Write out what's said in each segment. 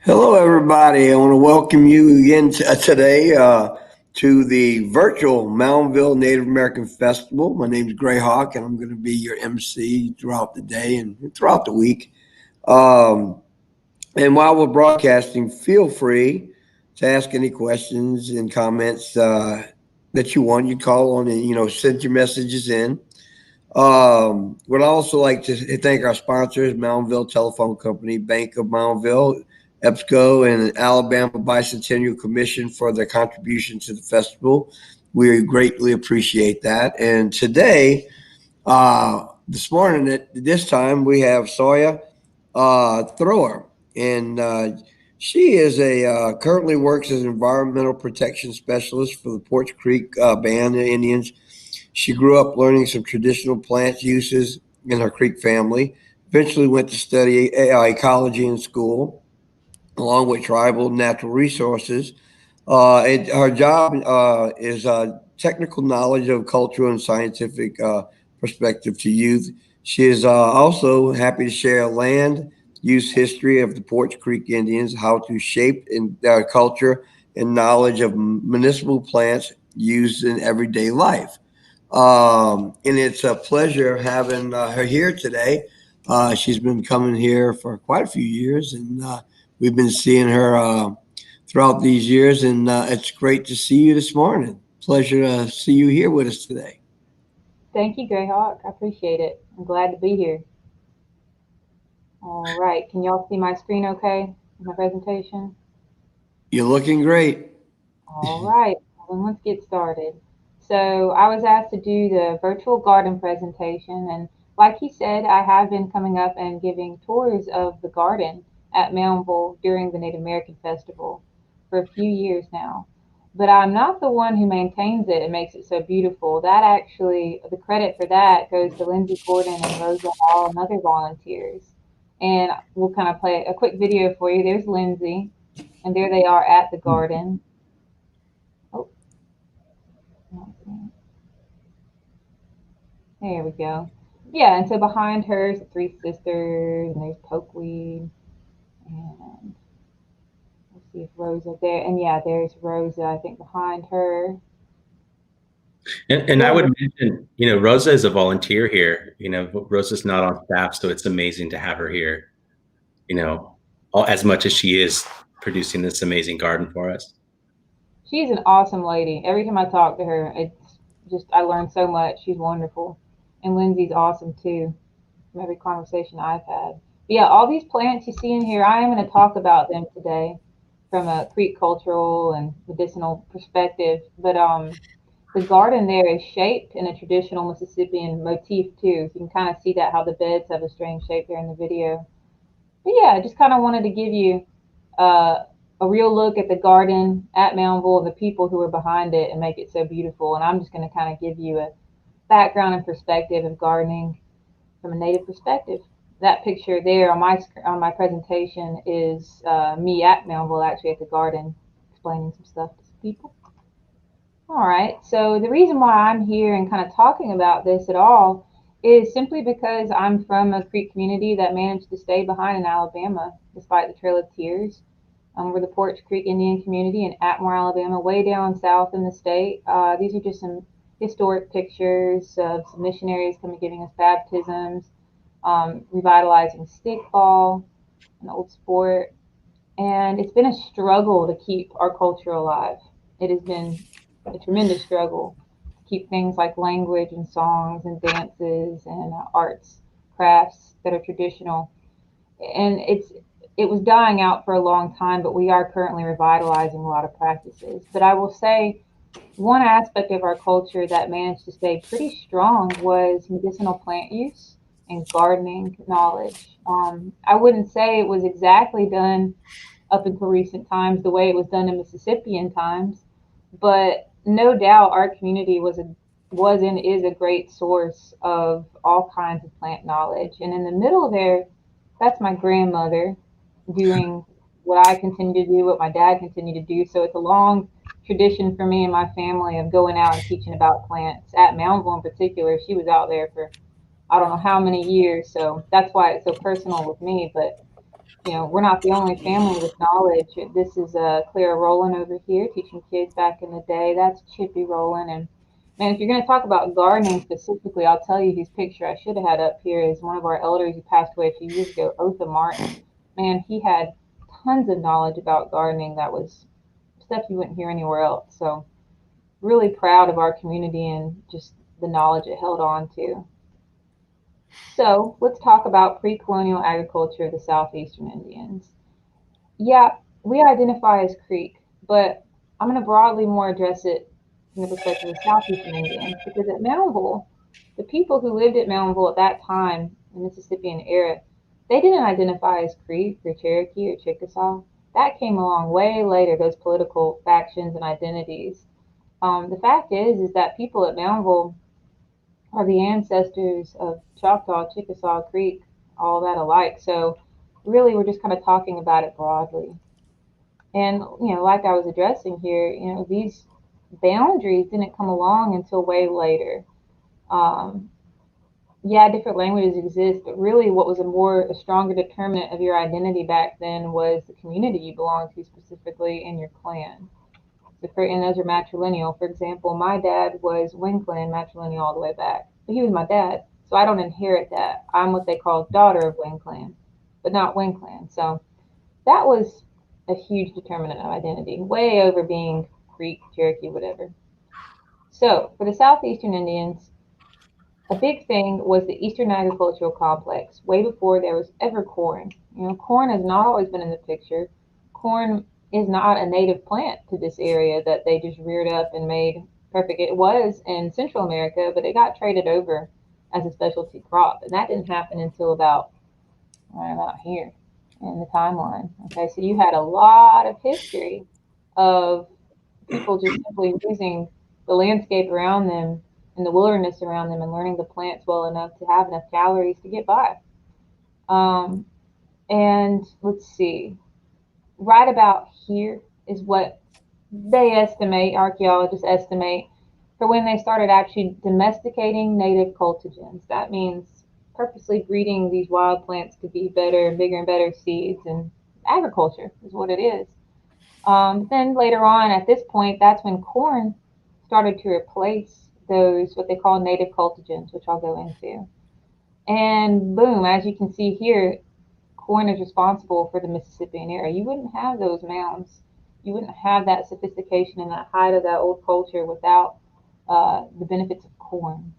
Hello, everybody. I want to welcome you again today to the virtual Moundville Native American Festival. My name is Gray Hawk, and I'm going to be your MC throughout the day and throughout the week. Um, and while we're broadcasting, feel free to ask any questions and comments that you want. You call on and send your messages in. Would also like to thank our sponsors, Moundville Telephone Company, Bank of Moundville, EBSCO, and Alabama Bicentennial Commission for their contribution to the festival. We greatly appreciate that. And today, this morning at this time, we have Sawyer Thrower, and she is a currently works as an environmental protection specialist for the Porch Creek Band of Indians. She grew up learning some traditional plant uses in her Creek family. Eventually went to study ecology in school, along with tribal natural resources. And her job is technical knowledge of cultural and scientific perspective to youth. She is also happy to share land use history of the Porch Creek Indians, how to shape in their culture and knowledge of municipal plants used in everyday life. And it's a pleasure having her here today. She's been coming here for quite a few years, and we've been seeing her throughout these years. And it's great to see you this morning. Pleasure to see you here with us today. Thank you, Greyhawk. I appreciate it. I'm glad to be here. All right. Can y'all see my screen okay? My presentation? You're looking great. All right. Well, then let's get started. So I was asked to do the virtual garden presentation, and like he said, I have been coming up and giving tours of the garden at Moundville during the Native American Festival for a few years now. But I'm not the one who maintains it and makes it so beautiful. That actually, the credit for that goes to Lindsay Gordon and Rosa Hall and other volunteers. And we'll kind of play a quick video for you. There's Lindsay, and there they are at the garden. Oh, there we go. Yeah, and so behind her is the three sisters, and there's Pokeweed, and let's see if Rosa there, and yeah, there's Rosa. I think behind her. And I would Go. mention, Rosa is a volunteer here. Rosa's not on staff, so it's amazing to have her here, as much as she is producing this amazing garden for us. She's an awesome lady. Every time I talk to her, it's just I learn so much. She's wonderful, and Lindsay's awesome too. From every conversation I've had. But yeah, all these plants you see in here, I am going to talk about them today from a Creek cultural and medicinal perspective. But the garden there is shaped in a traditional Mississippian motif too. So you can kind of see that how the beds have a strange shape there in the video. But yeah, I just kind of wanted to give you uh, a real look at the garden at Moundville and the people who are behind it and make it so beautiful. And I'm just going to kind of give you a background and perspective of gardening from a native perspective. That picture there on my presentation is me at Moundville, actually at the garden, explaining some stuff to some people. All right. So the reason why I'm here and kind of talking about this at all is simply because I'm from a Creek community that managed to stay behind in Alabama despite the Trail of Tears. We're the Porch Creek Indian community in Atmore, Alabama, way down south in the state. These are just some historic pictures of some missionaries coming giving us baptisms, revitalizing stickball, an old sport. And it's been a struggle to keep our culture alive. It has been a tremendous struggle to keep things like language and songs and dances and arts, crafts that are traditional. And it was dying out for a long time, but we are currently revitalizing a lot of practices. But I will say one aspect of our culture that managed to stay pretty strong was medicinal plant use and gardening knowledge. I wouldn't say it was exactly done up until recent times the way it was done in Mississippian times, but no doubt our community was and is a great source of all kinds of plant knowledge. And in the middle there, that's my grandmother doing what I continue to do, what my dad continued to do. So it's a long tradition for me and my family of going out and teaching about plants. At Moundville in particular, she was out there for I don't know how many years, so that's why it's so personal with me. But we're not the only family with knowledge. This is Clara Rowland over here teaching kids back in the day. That's Chippy Rowland. And man, if you're going to talk about gardening specifically, I'll tell you whose picture I should have had up here is one of our elders who passed away a few years ago, Otha Martin. Man, he had tons of knowledge about gardening that was stuff you wouldn't hear anywhere else. So really proud of our community and just the knowledge it held on to. So let's talk about pre-colonial agriculture of the Southeastern Indians. Yeah, we identify as Creek, but I'm going to broadly more address it from the perspective of Southeastern Indians because at Moundville, the people who lived at Moundville at that time, the Mississippian era, they didn't identify as Creek or Cherokee or Chickasaw. That came along way later, those political factions and identities. The fact is that people at Moundville are the ancestors of Choctaw, Chickasaw, Creek, all that alike. So really, we're just kind of talking about it broadly. And, like I was addressing here, these boundaries didn't come along until way later. Um, yeah, different languages exist, but really what was a stronger determinant of your identity back then was the community you belonged to specifically and your clan. And those are matrilineal. For example, my dad was Wing Clan matrilineal all the way back. But he was my dad, so I don't inherit that. I'm what they call daughter of Wing Clan, but not Wing Clan. So that was a huge determinant of identity, way over being Creek, Cherokee, whatever. So for the Southeastern Indians, a big thing was the Eastern Agricultural Complex, way before there was ever corn. Corn has not always been in the picture. Corn is not a native plant to this area that they just reared up and made perfect. It was in Central America, but it got traded over as a specialty crop, and that didn't happen until about here in the timeline. Okay, so you had a lot of history of people just simply using the landscape around them and the wilderness around them and learning the plants well enough to have enough calories to get by. Um, and let's see, right about here is what they estimate, archaeologists estimate, for when they started actually domesticating native cultigens. That means purposely breeding these wild plants to be better, bigger, and better seeds, and agriculture is what it is. Then later on, at this point, that's when corn started to replace those, what they call native cultigens, which I'll go into. And boom, as you can see here, corn is responsible for the Mississippian era. You wouldn't have those mounds. You wouldn't have that sophistication and that height of that old culture without the benefits of corn.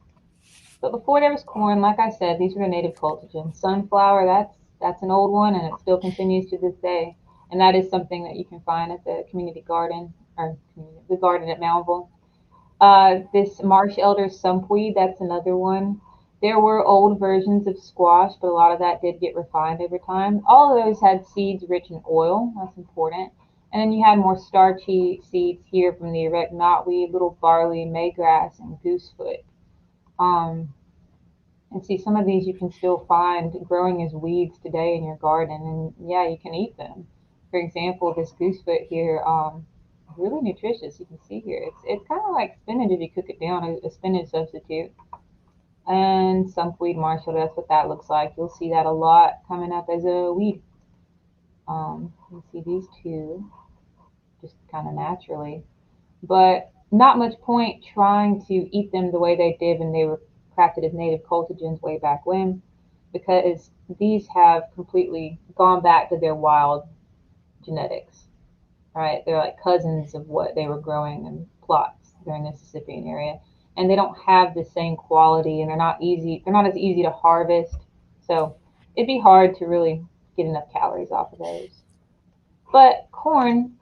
But before there was corn, like I said, these were the native cultigens. Sunflower, that's an old one, and it still continues to this day. And that is something that you can find at the community garden or the garden at Moundville. This marsh elder sumpweed, that's another one. There were old versions of squash, but a lot of that did get refined over time. All of those had seeds rich in oil. That's important. And then you had more starchy seeds here from the erect knotweed, little barley, maygrass, and goosefoot. Um, and see, some of these you can still find growing as weeds today in your garden. And yeah, you can eat them. For example, this goosefoot here, really nutritious. You can see here. It's kind of like spinach if you cook it down, a spinach substitute. And sumpweed marshall, that's what that looks like. You'll see that a lot coming up as a weed. You see these two just kind of naturally, but not much point trying to eat them the way they did when they were crafted as native cultigens way back when, because these have completely gone back to their wild genetics, right? They're like cousins of what they were growing in plots during the Mississippian area. And they don't have the same quality and they're not as easy to harvest. So it'd be hard to really get enough calories off of those. But corn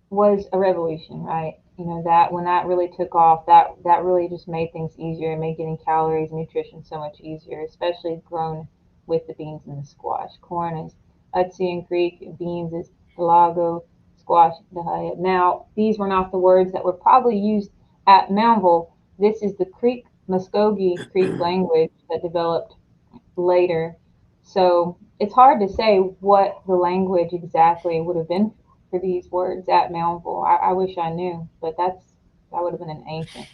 was a revolution, right? That when that really took off, that really just made things easier and made getting calories and nutrition so much easier, especially grown with the beans and the squash. Corn is Utsi and Creek, beans is Delago, squash Dahaya. Now, these were not the words that were probably used at Moundville. This is the Creek Muscogee Creek language that developed later. So it's hard to say what the language exactly would have been for these words at Moundville. I wish I knew, but that would have been an ancient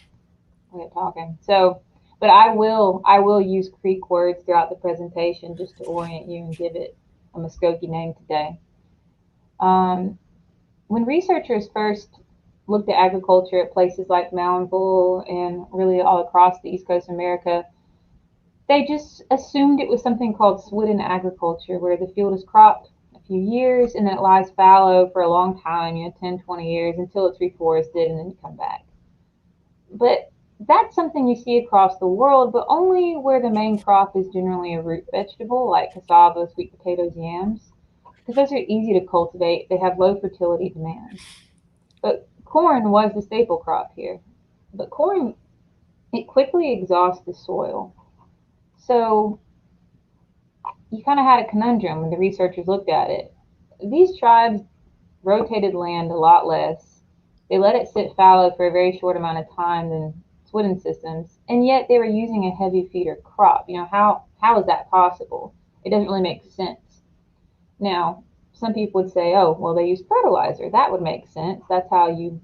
way of talking. So, but I will use Creek words throughout the presentation just to orient you and give it a Muscogee name today. When researchers first looked at agriculture at places like Moundville and really all across the East Coast of America, they just assumed it was something called swidden agriculture, where the field is cropped a few years and then it lies fallow for a long time, 10, 20 years, until it's reforested and then you come back. But that's something you see across the world, but only where the main crop is generally a root vegetable like cassava, sweet potatoes, yams, because those are easy to cultivate. They have low fertility demands. But corn was the staple crop here. But corn, it quickly exhausts the soil. So you kind of had a conundrum when the researchers looked at it. These tribes rotated land a lot less. They let it sit fallow for a very short amount of time than swidden systems, and yet they were using a heavy feeder crop. How is that possible? It doesn't really make sense. Now, some people would say, oh, well, they use fertilizer. That would make sense. That's how you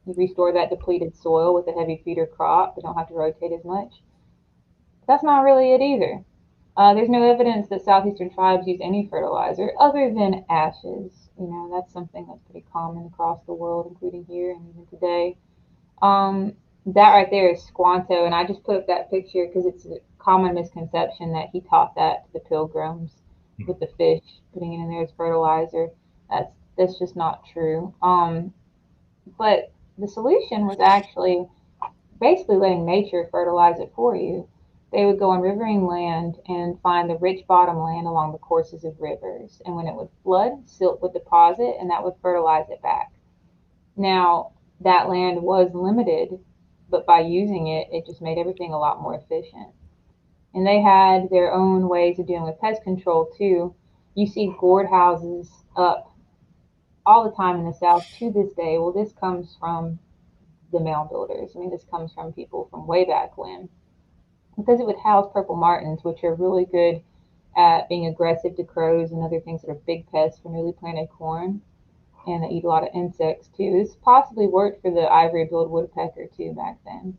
restore that depleted soil with a heavy feeder crop. They don't have to rotate as much. That's not really it either. There's no evidence that southeastern tribes use any fertilizer other than ashes. That's something that's pretty common across the world, including here and even today. That right there is Squanto, and I just put up that picture because it's a common misconception that he taught that to the pilgrims with the fish, putting it in there as fertilizer. That's just not true. But the solution was actually basically letting nature fertilize it for you. They would go on riverine land and find the rich bottom land along the courses of rivers. And when it would flood, silt would deposit, and that would fertilize it back. Now, that land was limited, but by using it, it just made everything a lot more efficient. And they had their own ways of dealing with pest control, too. You see gourd houses up all the time in the South to this day. Well, this comes from the mound builders. This comes from people from way back when. Because it would house purple martins, which are really good at being aggressive to crows and other things that are big pests for newly planted corn, and they eat a lot of insects too. This possibly worked for the ivory-billed woodpecker too back then.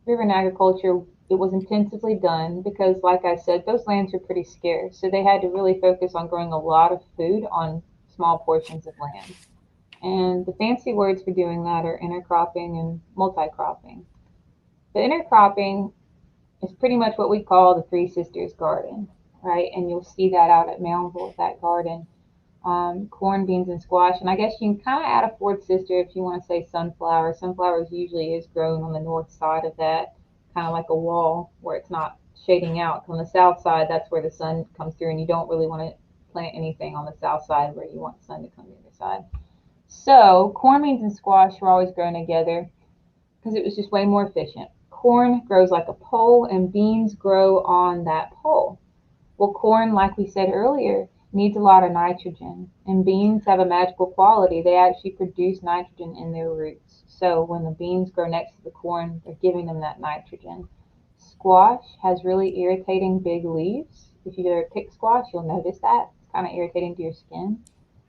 Riverine agriculture, it was intensively done because, like I said, those lands are pretty scarce, so they had to really focus on growing a lot of food on small portions of land. And the fancy words for doing that are intercropping and multi-cropping. The intercropping is pretty much what we call the Three Sisters garden, right? And you'll see that out at Moundville at that garden. Corn, beans, and squash. And I guess you can kind of add a fourth sister if you want to say sunflower. Sunflowers usually is grown on the north side of that, kind of like a wall where it's not shading out. On the south side, that's where the sun comes through, and you don't really want to plant anything on the south side where you want the sun to come to the other side. So corn, beans, and squash were always grown together because it was just way more efficient. Corn grows like a pole, and beans grow on that pole. Well, corn, like we said earlier, needs a lot of nitrogen, and beans have a magical quality. They actually produce nitrogen in their roots. So when the beans grow next to the corn, they're giving them that nitrogen. Squash has really irritating big leaves. If you ever pick squash, you'll notice that. It's kind of irritating to your skin.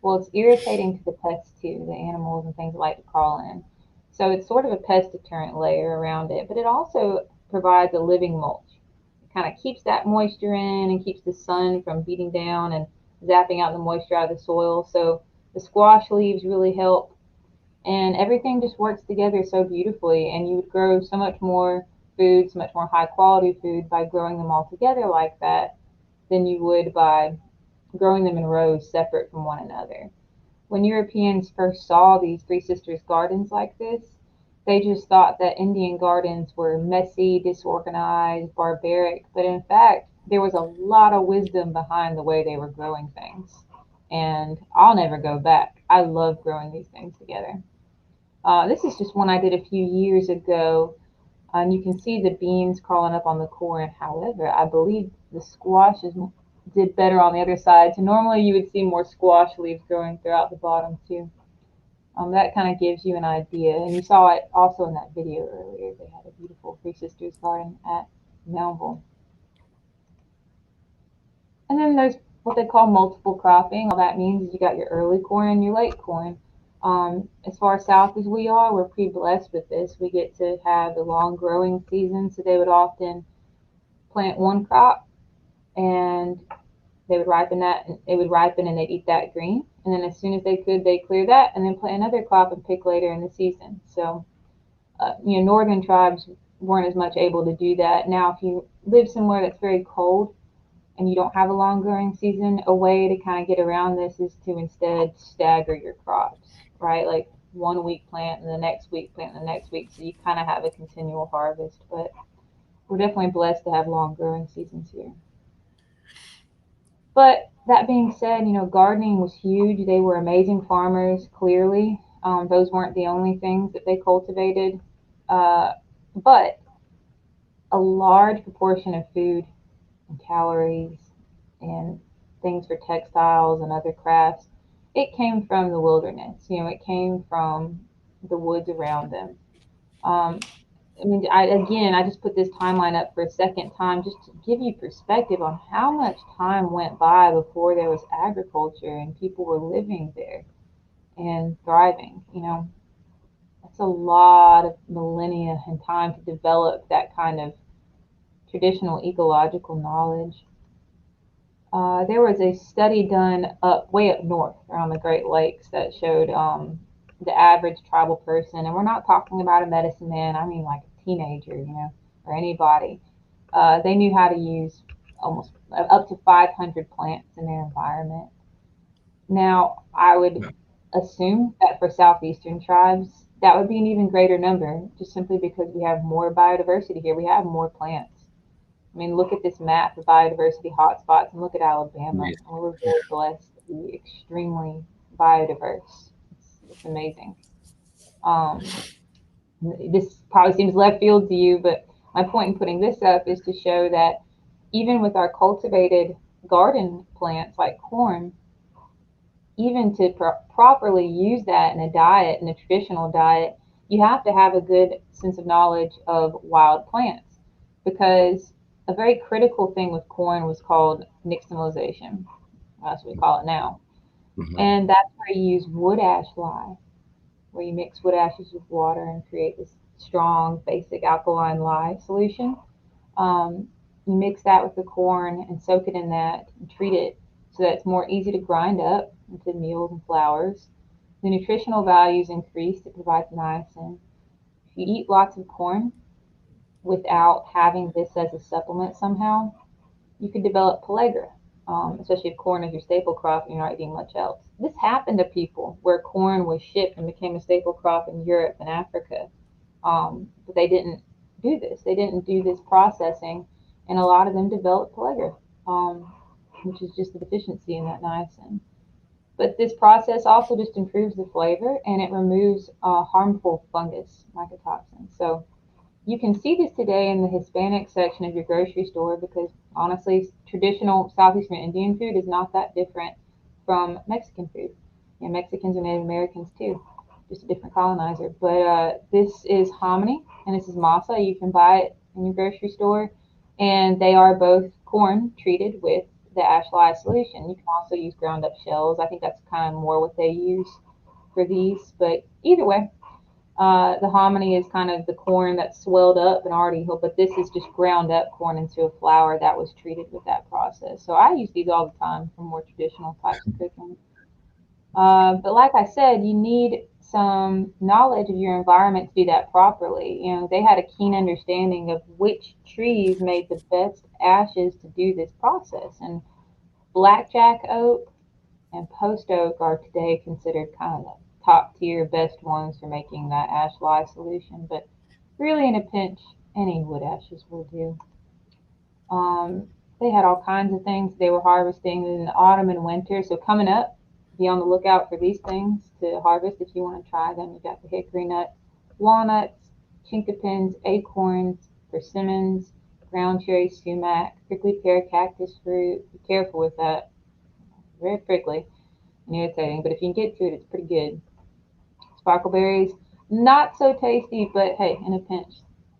Well, it's irritating to the pests too, the animals and things that like to crawl in. So it's sort of a pest deterrent layer around it, but it also provides a living mulch. It kind of keeps that moisture in and keeps the sun from beating down and zapping out the moisture out of the soil. So the squash leaves really help, and everything just works together so beautifully, and you would grow so much more food, so much more high quality food by growing them all together like that than you would by growing them in rows separate from one another. When Europeans first saw these Three Sisters gardens like this, they just thought that Indian gardens were messy, disorganized, barbaric, but in fact, there was a lot of wisdom behind the way they were growing things. And I'll never go back. I love growing these things together. This is just one I did a few years ago, and you can see the beans crawling up on the corn. However, I believe the squashes did better on the other side. So normally you would see more squash leaves growing throughout the bottom too. That kind of gives you an idea. And you saw it also in that video earlier. They had a beautiful Three Sisters garden at Moundville. And then there's what they call multiple cropping. All that means is you got your early corn and your late corn. As far south as we are, we're pretty blessed with this. We get to have the long growing season, so they would often plant one crop and They would ripen that, and it would ripen, and they'd eat that green. And then as soon as they could, they'd clear that and then plant another crop and pick later in the season. So, northern tribes weren't as much able to do that. Now, if you live somewhere that's very cold and you don't have a long growing season, a way to kind of get around this is to instead stagger your crops, right? Like 1 week plant and the next week plant and the next week. So you kind of have a continual harvest. But we're definitely blessed to have long growing seasons here. But that being said, gardening was huge. They were amazing farmers, clearly. Those weren't the only things that they cultivated. But a large proportion of food and calories and things for textiles and other crafts, it came from the wilderness. It came from the woods around them. Um, I just put this timeline up for a second time just to give you perspective on how much time went by before there was agriculture and people were living there and thriving. That's a lot of millennia and time to develop that kind of traditional ecological knowledge. There was a study done way up north around the Great Lakes that showed the average tribal person, and we're not talking about a medicine man, I mean like a teenager, or anybody. They knew how to use almost up to 500 plants in their environment. Now, I would assume that for southeastern tribes, that would be an even greater number, just simply because we have more biodiversity here. We have more plants. I mean, look at this map of biodiversity hotspots and look at Alabama. Amazing. We're very blessed to be extremely biodiverse. It's amazing. Um, this probably seems left field to you, but my point in putting this up is to show that even with our cultivated garden plants like corn, even to properly use that in a diet, in a traditional diet, you have to have a good sense of knowledge of wild plants, because a very critical thing with corn was called nixtamalization. That's what we call it now. Mhm. And that's where you use wood ash lye, where you mix wood ashes with water and create this strong, basic alkaline lye solution. Um, you mix that with the corn and soak it in that and treat it so that it's more easy to grind up into meals and flours. The nutritional values increase. It provides niacin. If you eat lots of corn without having this as a supplement somehow, you could develop pellagra, especially if corn is your staple crop and you're not eating much else. This happened to people where corn was shipped and became a staple crop in Europe and Africa. But they didn't do this. They didn't do this processing, and a lot of them developed pellagra, which is just a deficiency in that niacin. But this process also just improves the flavor and it removes harmful fungus mycotoxins. So you can see this today in the Hispanic section of your grocery store because honestly, traditional Southeastern Indian food is not that different from Mexican food. And Mexicans are Native Americans too, just a different colonizer. But this is hominy and this is masa. You can buy it in your grocery store, and they are both corn treated with the ash lye solution. You can also use ground up shells. I think that's kind of more what they use for these. But either way, the hominy is kind of the corn that's swelled up and already healed, but this is just ground up corn into a flour that was treated with that process. So I use these all the time for more traditional types of cooking. But like I said, you need some knowledge of your environment to do that properly. They had a keen understanding of which trees made the best ashes to do this process. And blackjack oak and post oak are today considered kind of the top tier best ones for making that ash lye solution. But really, in a pinch, any wood ashes will do. They had all kinds of things they were harvesting in the autumn and winter. So coming up, be on the lookout for these things to harvest if you want to try them. You got the hickory nut, walnuts, chinkapins, acorns, persimmons, ground cherry, sumac, prickly pear, cactus fruit. Be careful with that. Very prickly and irritating, but if you can get to it, it's pretty good. Sparkleberries, not so tasty, but hey, in a pinch,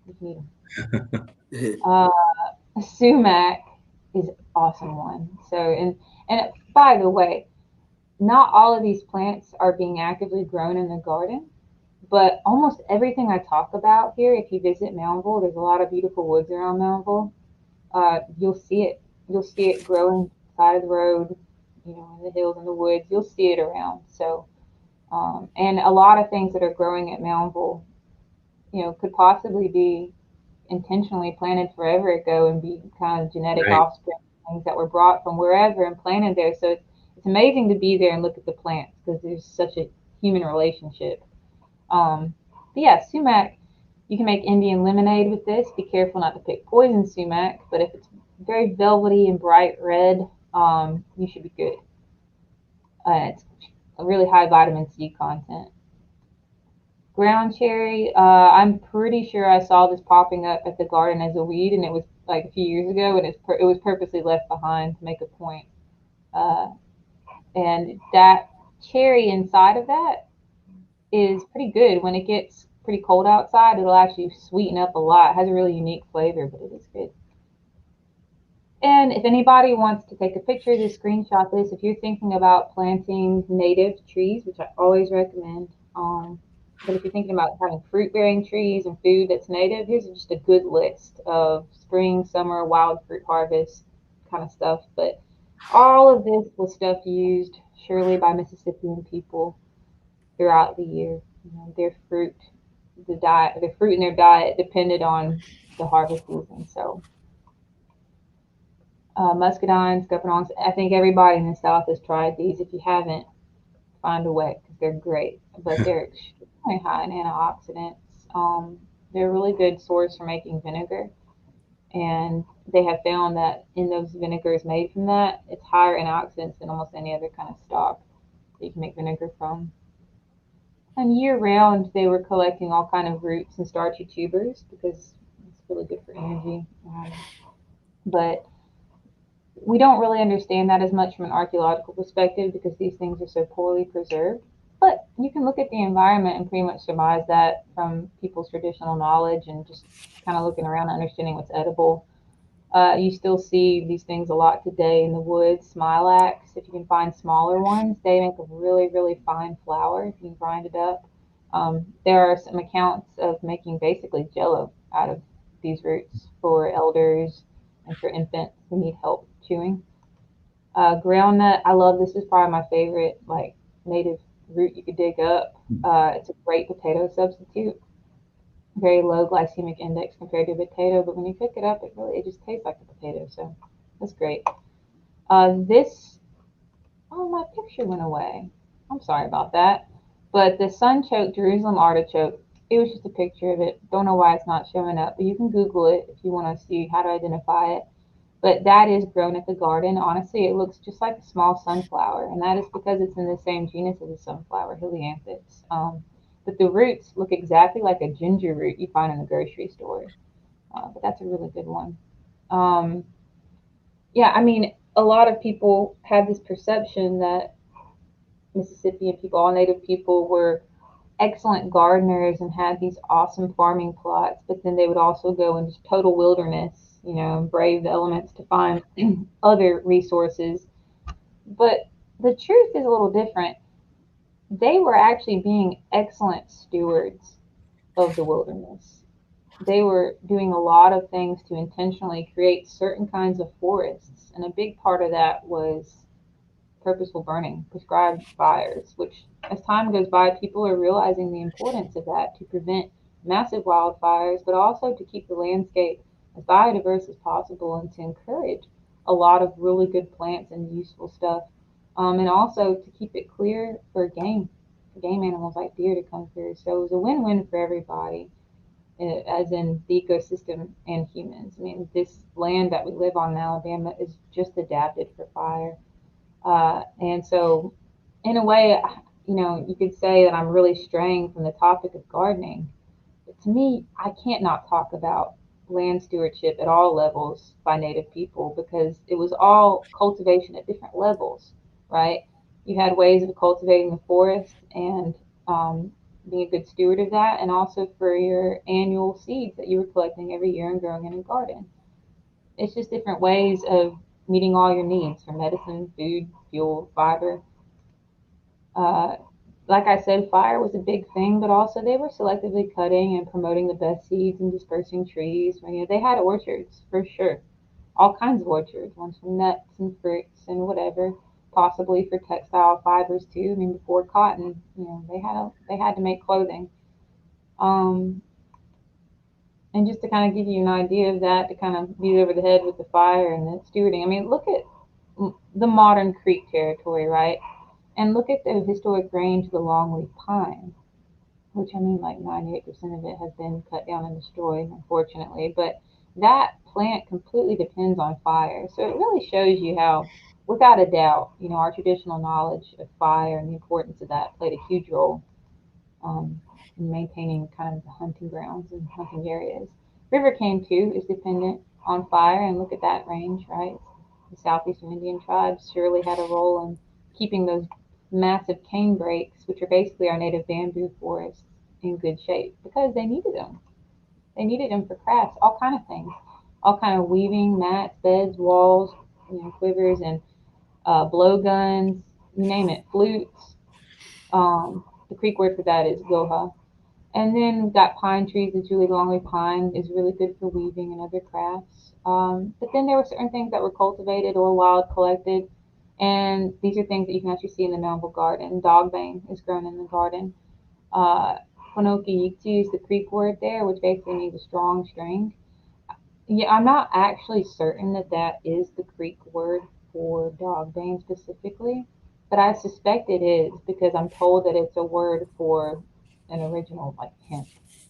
you can eat them. Uh, Sumac is awesome one. So, and by the way, not all of these plants are being actively grown in the garden, but almost everything I talk about here, if you visit Moundville, there's a lot of beautiful woods around Moundville. You'll see it. You'll see it growing side of the road, in the hills and the woods. You'll see it around. So, and a lot of things that are growing at Moundville, could possibly be intentionally planted forever ago and be kind of genetic Right. offspring things that were brought from wherever and planted there. So it's amazing to be there and look at the plants because there's such a human relationship. But yeah, sumac, you can make Indian lemonade with this. Be careful not to pick poison sumac, but if it's very velvety and bright red, you should be good. It's a really high vitamin C content. Ground cherry, I'm pretty sure I saw this popping up at the garden as a weed, and it was like a few years ago, and it was purposely left behind to make a point. Uh, and that cherry inside of that is pretty good. When it gets pretty cold outside, it'll actually sweeten up a lot. It has a really unique flavor, but it is good. And if anybody wants to take a picture, just screenshot this. If you're thinking about planting native trees, which I always recommend, but if you're thinking about having fruit-bearing trees and food that's native, here's just a good list of spring, summer, wild fruit harvest kind of stuff. But all of this was stuff used surely by Mississippian people throughout the year. Their fruit, their fruit and their diet depended on the harvest season. So muscadines, scuppernongs. I think everybody in the South has tried these. If you haven't, find a way because they're great. But they're extremely high in antioxidants. They're a really good source for making vinegar. And they have found that in those vinegars made from that, it's higher antioxidants than almost any other kind of stock that you can make vinegar from. And year round, they were collecting all kind of roots and starchy tubers because it's really good for energy. But we don't really understand that as much from an archaeological perspective because these things are so poorly preserved. But you can look at the environment and pretty much surmise that from people's traditional knowledge and just kind of looking around and understanding what's edible. You still see these things a lot today in the woods. Smilax, if you can find smaller ones, they make a really, really fine flour if you can grind it up. There are some accounts of making basically jello out of these roots for elders and for infants who need help chewing. Groundnut, I love this. Is probably my favorite like native root you could dig up. It's a great potato substitute. Very low glycemic index compared to a potato, but when you cook it up, it just tastes like a potato. So that's great. This Oh, my picture went away. I'm sorry about that. But the sunchoke Jerusalem artichoke, it was just a picture of it. Don't know why it's not showing up, but you can Google it if you want to see how to identify it. But that is grown at the garden. Honestly, it looks just like a small sunflower, and that is because it's in the same genus as the sunflower, Helianthus. But the roots look exactly like a ginger root you find in the grocery store. But that's a really good one. Um, yeah, I mean, a lot of people have this perception that Mississippian people, all native people, were excellent gardeners and had these awesome farming plots, but then they would also go into total wilderness, and brave the elements to find other resources. But the truth is a little different. They were actually being excellent stewards of the wilderness. They were doing a lot of things to intentionally create certain kinds of forests, and a big part of that was purposeful burning, prescribed fires, which as time goes by, people are realizing the importance of that to prevent massive wildfires, but also to keep the landscape as biodiverse as possible and to encourage a lot of really good plants and useful stuff. And also to keep it clear for game animals like deer to come through. So it was a win-win for everybody, as in the ecosystem and humans. I mean, this land that we live on in Alabama is just adapted for fire. And so, in a way, you could say that I'm really straying from the topic of gardening. But to me, I can't not talk about land stewardship at all levels by Native people because it was all cultivation at different levels, right? You had ways of cultivating the forest and being a good steward of that, and also for your annual seeds that you were collecting every year and growing in a garden. It's just different ways of meeting all your needs for medicine, food, fuel, fiber. Uh, like I said, fire was a big thing, but also they were selectively cutting and promoting the best seeds and dispersing trees. They had orchards for sure. all kinds of orchards, ones for nuts and fruits and whatever, possibly for textile fibers too. I mean, before cotton, they had to make clothing. Um, and just to kind of give you an idea of that, to kind of beat over the head with the fire and the stewarding. I mean, look at the modern creek territory, right? And look at the historic range of the longleaf pine, which I mean, like 98% of it has been cut down and destroyed, unfortunately. But that plant completely depends on fire. So it really shows you how, without a doubt, our traditional knowledge of fire and the importance of that played a huge role in maintaining kind of the hunting grounds and hunting areas. River cane, too, is dependent on fire, and look at that range, right? The southeastern Indian tribes surely had a role in keeping those massive cane breaks, which are basically our native bamboo forests, in good shape because they needed them. They needed them for crafts, all kind of things, all kind of weaving, mats, beds, walls, quivers, and blow guns, you name it, flutes. The Creek word for that is goha. And then we've got pine trees. The Julie longleaf pine is really good for weaving and other crafts. But then there were certain things that were cultivated or wild collected. And these are things that you can actually see in the Moundville garden. Dogbane is grown in the garden. Uh, Ponoki is the Creek word there, which basically means a strong string. Yeah, I'm not actually certain that that is the Greek word for dogbane specifically, but I suspect it is because I'm told that it's a word for an original like hemp,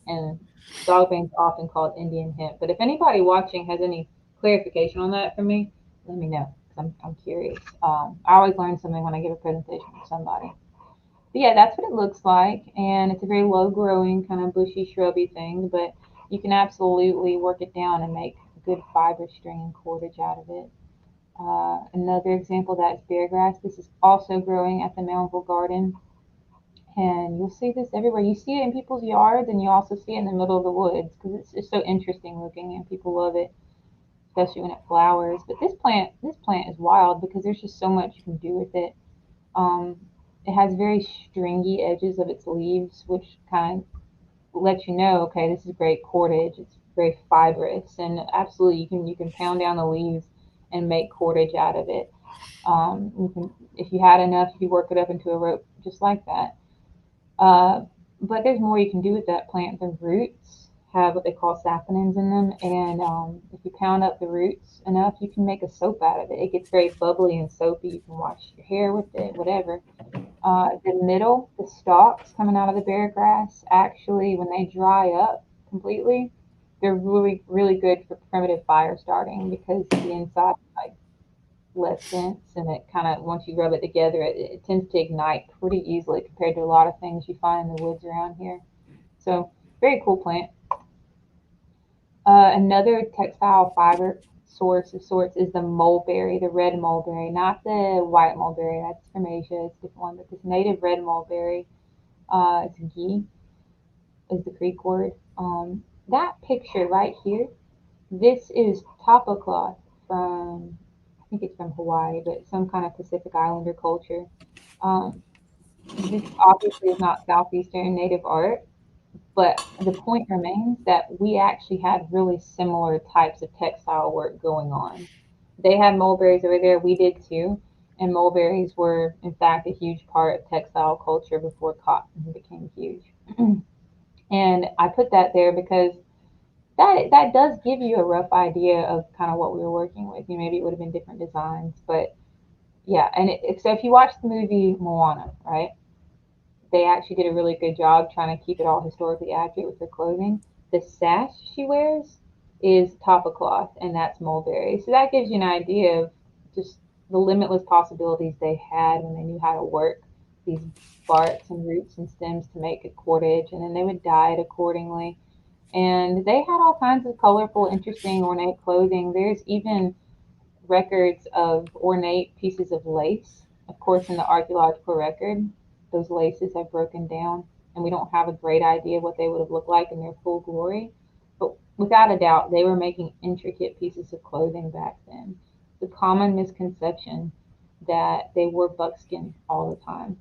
and dogbane is often called Indian hemp. But if anybody watching has any clarification on that for me, let me know. 'Cause I'm curious. I always learn something when I give a presentation to somebody. But yeah, that's what it looks like, and it's a very low growing kind of bushy shrubby thing, but you can absolutely work it down and make good fiber string and cordage out of it. Another example of that is bear grass. This is also growing at the Moundville Garden, and you'll see this everywhere. You see it in people's yards, and you also see it in the middle of the woods because it's just so interesting looking, and people love it, especially when it flowers. But this plant is wild because there's just so much you can do with it. Um, it has very stringy edges of its leaves, which kind of lets you know, okay, this is great cordage. It's very fibrous, and absolutely, you can pound down the leaves and make cordage out of it. You can, if you had enough, you could work it up into a rope just like that. Uh, but there's more you can do with that plant. The roots have what they call saponins in them, and if you pound up the roots enough, you can make a soap out of it. It gets very bubbly and soapy. You can wash your hair with it, whatever. The stalks coming out of the bear grass, actually, when they dry up completely, they're really, really good for primitive fire starting because the inside is like less dense and it kind of, once you rub it together, it tends to ignite pretty easily compared to a lot of things you find in the woods around here. So, very cool plant. Another textile fiber source of sorts is the mulberry, the red mulberry, not the white mulberry. That's from Asia. It's a different one, but this native red mulberry, it's ghee, is the Greek word. That picture right here, this is tapa cloth from, I think it's from Hawaii, but some kind of Pacific Islander culture. Um, this obviously is not Southeastern native art, but the point remains that we actually had really similar types of textile work going on. They had mulberries over there, we did too. And mulberries were, in fact, a huge part of textile culture before cotton became huge. And I put that there because that does give you a rough idea of kind of what we were working with. Maybe it would have been different designs, but yeah. And so if you watch the movie Moana, right? They actually did a really good job trying to keep it all historically accurate with her clothing. The sash she wears is tapa cloth, and that's mulberry. So that gives you an idea of just the limitless possibilities they had when they knew how to work these barks and roots and stems to make a cordage, and then they would dye it accordingly. And they had all kinds of colorful, interesting, ornate clothing. There's even records of ornate pieces of lace. Of course, in the archaeological record, those laces have broken down, and we don't have a great idea what they would have looked like in their full glory. But without a doubt, they were making intricate pieces of clothing back then. The common misconception that they wore buckskin all the time.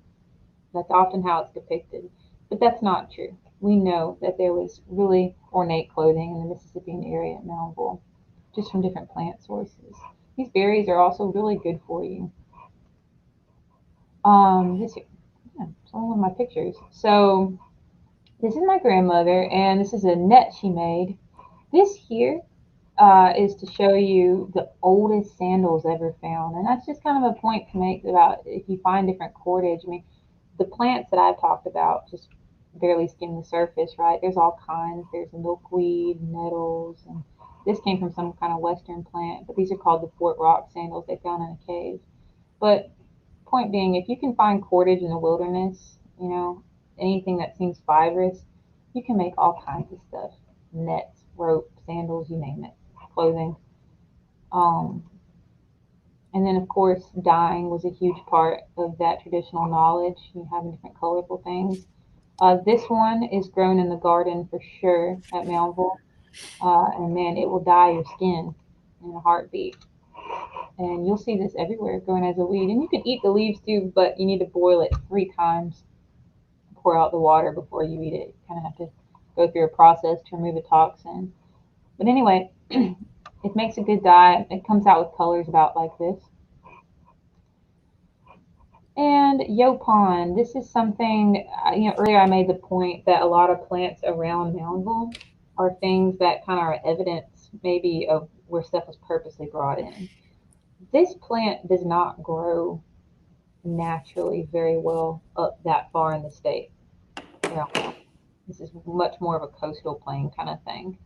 That's often how it's depicted, but that's not true. We know that there was really ornate clothing in the Mississippian area at Moundville. just from different plant sources. These berries are also really good for you. This here, yeah, it's one of my pictures. So this is my grandmother, and this is a net she made. This here is to show you the oldest sandals ever found. And that's just kind of a point to make about if you find different cordage. I mean, the plants that I've talked about just barely skim the surface, right? There's all kinds. There's milkweed, nettles, and this came from some kind of western plant, but these are called the Fort Rock sandals they found in a cave. But point being, if you can find cordage in the wilderness, anything that seems fibrous, you can make all kinds of stuff. Nets, rope, sandals, you name it, clothing. Um, and then, of course, dyeing was a huge part of that traditional knowledge, having different colorful things. This one is grown in the garden for sure at Moundville. And man, it will dye your skin in a heartbeat. And you'll see this everywhere growing as a weed. And you can eat the leaves too, but you need to boil it 3 times, pour out the water before you eat it. You kind of have to go through a process to remove a toxin. But anyway, it makes a good dye. It comes out with colors about like this. And Yopon, this is something, earlier I made the point that a lot of plants around Moundville are things that kind of are evidence maybe of where stuff was purposely brought in. This plant does not grow naturally very well up that far in the state. This is much more of a coastal plain kind of thing.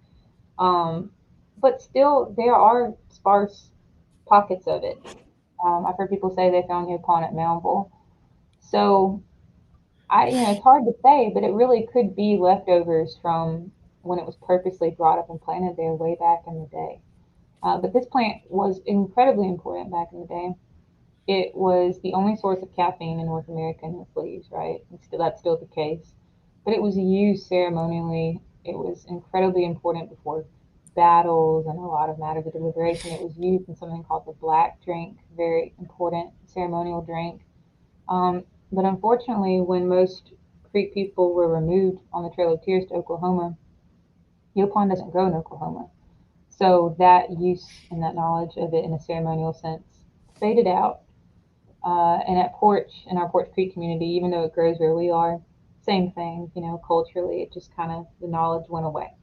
But still, there are sparse pockets of it. I've heard people say they found Yopon at Moundville. So it's hard to say, but it really could be leftovers from when it was purposely brought up and planted there way back in the day. But this plant was incredibly important back in the day. It was the only source of caffeine in North America in its leaves, right? That's still the case. But it was used ceremonially. It was incredibly important before battles and a lot of matters of deliberation. It was used in something called the black drink, very important ceremonial drink. But unfortunately, when most Creek people were removed on the Trail of Tears to Oklahoma, Yopon doesn't grow in Oklahoma. So that use and that knowledge of it in a ceremonial sense faded out. And at in our Porch Creek community, even though it grows where we are, same thing, culturally, it just kind of, the knowledge went away.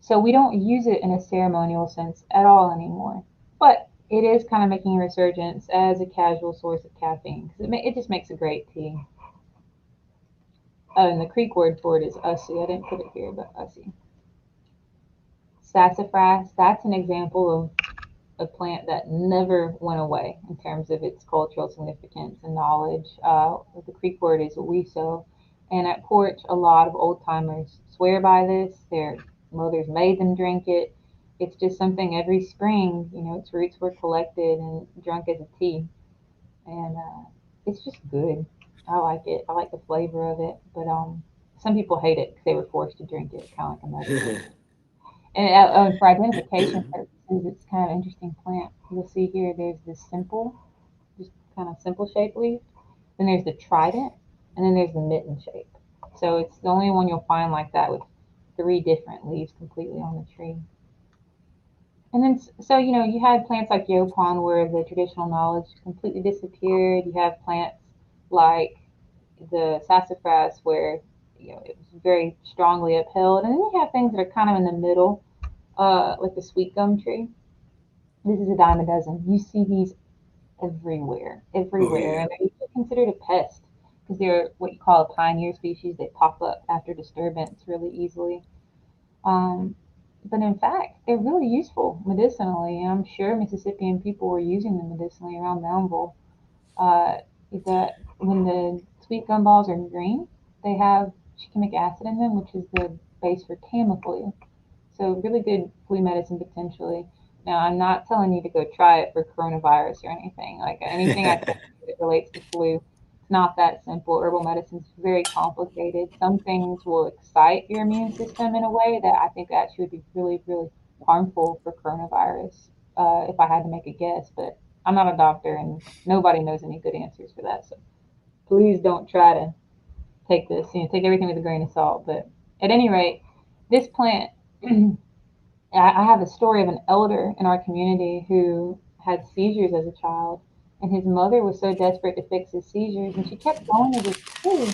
So we don't use it in a ceremonial sense at all anymore. But it is kind of making a resurgence as a casual source of caffeine because it just makes a great tea. Oh, and the Creek word for it is ussie. I didn't put it here, but ussie. Sassafras, that's an example of a plant that never went away in terms of its cultural significance and knowledge. The Creek word is wiso. And at Porch, a lot of old timers swear by this. Their mothers made them drink it. It's just something every spring, its roots were collected and drunk as a tea. And it's just good. I like it. I like the flavor of it. But some people hate it because they were forced to drink it, kind of like a medicine. And for identification purposes, it's kind of an interesting plant. You'll see here, there's this simple, just kind of simple shape leaf. Then there's the trident, and then there's the mitten shape. So it's the only one you'll find like that with 3 different leaves completely on the tree. And then, so, you had plants like Yopon where the traditional knowledge completely disappeared. You have plants like the sassafras where, it was very strongly upheld. And then you have things that are kind of in the middle, like the sweet gum tree. This is a dime a dozen. You see these everywhere. Oh, yeah. And they're usually considered a pest because they're what you call a pioneer species. They pop up after disturbance really easily. But in fact, they're really useful medicinally. And I'm sure Mississippian people were using them medicinally around Moundville. That when the sweet gumballs are green, they have shikimic acid in them, which is the base for Tamiflu. So really good flu medicine potentially. Now, I'm not telling you to go try it for coronavirus or anything. Like anything I tell you that relates to flu, it's not that simple. Herbal medicine is very complicated. Some things will excite your immune system in a way that I think actually would be really, really harmful for coronavirus, if I had to make a guess. But I'm not a doctor, and nobody knows any good answers for that. So please don't try to take this. Take everything with a grain of salt. But at any rate, this plant I have a story of an elder in our community who had seizures as a child, and his mother was so desperate to fix his seizures, and she kept going to this tree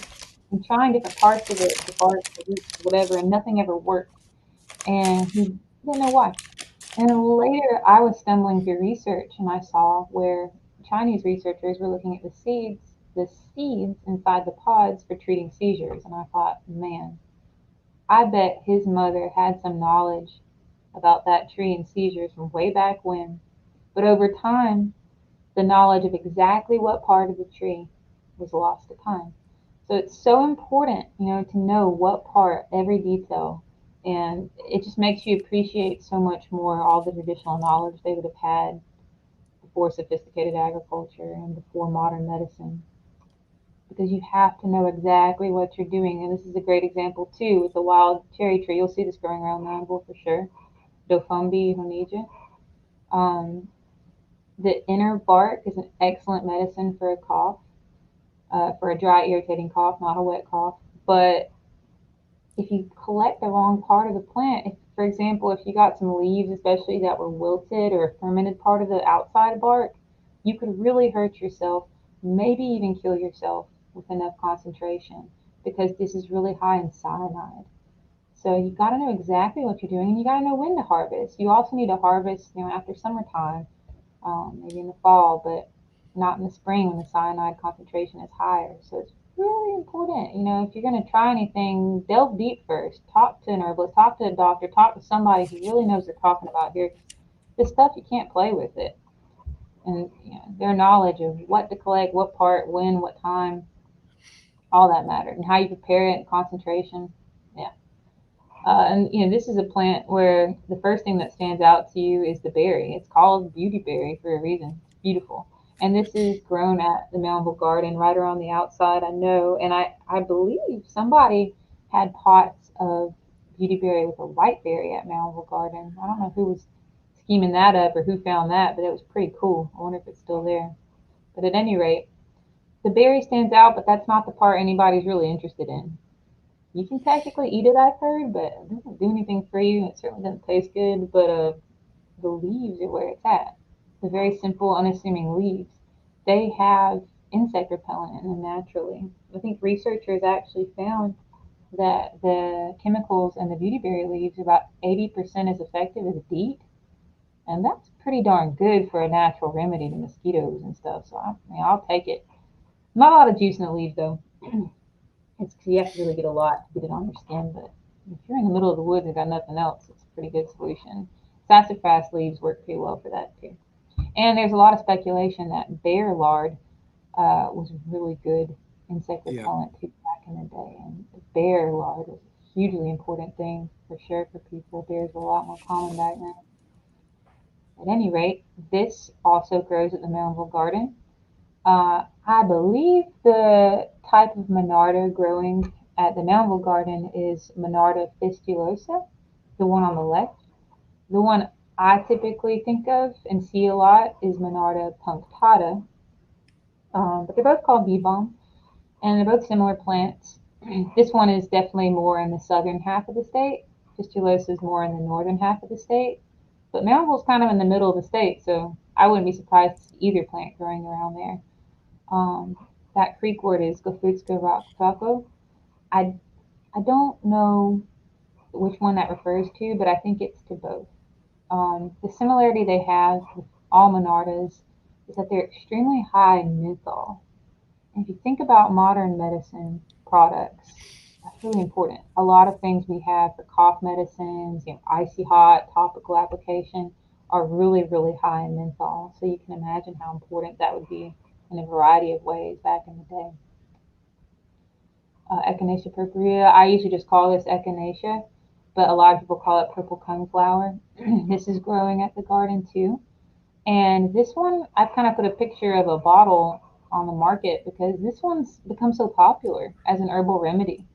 and trying different parts of it, the bark, the roots, whatever, and nothing ever worked. And he didn't know why. And later, I was stumbling through research, and I saw where Chinese researchers were looking at the seeds inside the pods for treating seizures. And I thought, man, I bet his mother had some knowledge about that tree and seizures from way back when. But over time, the knowledge of exactly what part of the tree was lost to time. So it's so important, to know what part, every detail, and it just makes you appreciate so much more all the traditional knowledge they would have had before sophisticated agriculture and before modern medicine. Because you have to know exactly what you're doing. And this is a great example too with the wild cherry tree. You'll see this growing around Manville for sure. Dofumbi honija. Um, the inner bark is an excellent medicine for a cough, for a dry, irritating cough, not a wet cough. But if you collect the wrong part of the plant, if, for example, if you got some leaves, especially that were wilted or a fermented part of the outside bark, you could really hurt yourself, maybe even kill yourself with enough concentration because this is really high in cyanide. So you got to know exactly what you're doing, and you got to know when to harvest. You also need to harvest, after summertime, maybe in the fall, but not in the spring when the cyanide concentration is higher. So it's really important, if you're going to try anything, delve deep first. Talk to an herbalist, talk to a doctor, talk to somebody who really knows what they're talking about here. This stuff, you can't play with it. And their knowledge of what to collect, what part, when, what time, all that mattered, and how you prepare it, concentration. Yeah. And this is a plant where the first thing that stands out to you is the berry. It's called beauty berry for a reason. It's beautiful. And this is grown at the Moundville Garden right around the outside, I know. And I believe somebody had pots of beauty berry with a white berry at Moundville Garden. I don't know who was scheming that up or who found that, but it was pretty cool. I wonder if it's still there. But at any rate, the berry stands out, but that's not the part anybody's really interested in. You can technically eat it, I've heard, but it doesn't do anything for you. It certainly doesn't taste good. But the leaves are where it's at. The very simple, unassuming leaves. They have insect repellent in them naturally. I think researchers actually found that the chemicals in the beautyberry leaves are about 80% as effective as DEET. And that's pretty darn good for a natural remedy to mosquitoes and stuff. So I'll take it. Not a lot of juice in the leaves, though. It's because you have to really get a lot to get it on your skin, but if you're in the middle of the woods and got nothing else, it's a pretty good solution. Sassafras leaves work pretty well for that too. And there's a lot of speculation that bear lard was really good insect Yeah. repellent too back in the day. And bear lard was a hugely important thing for sure for people. Bears were a lot more common back then. At any rate, this also grows at the Moundville Garden. I believe the type of Monarda growing at the Moundville Garden is Monarda fistulosa, the one on the left. The one I typically think of and see a lot is Monarda punctata, but they're both called bee balm, and they're both similar plants. This one is definitely more in the southern half of the state. Fistulosa is more in the northern half of the state, but Moundville's kind of in the middle of the state, so I wouldn't be surprised to see either plant growing around there. Um, that Creek word is Gofutska Rocktaco. I I don't know which one that refers to, but I think it's to both. The similarity they have with all Monardas is that they're extremely high in menthol. And if you think about modern medicine products, that's really important. A lot of things we have for cough medicines, icy hot, topical application, are really, really high in menthol. So you can imagine how important that would be in a variety of ways back in the day. Echinacea purpurea, I usually just call this echinacea, but a lot of people call it purple coneflower. This is growing at the garden too. And this one, I've kind of put a picture of a bottle on the market because this one's become so popular as an herbal remedy.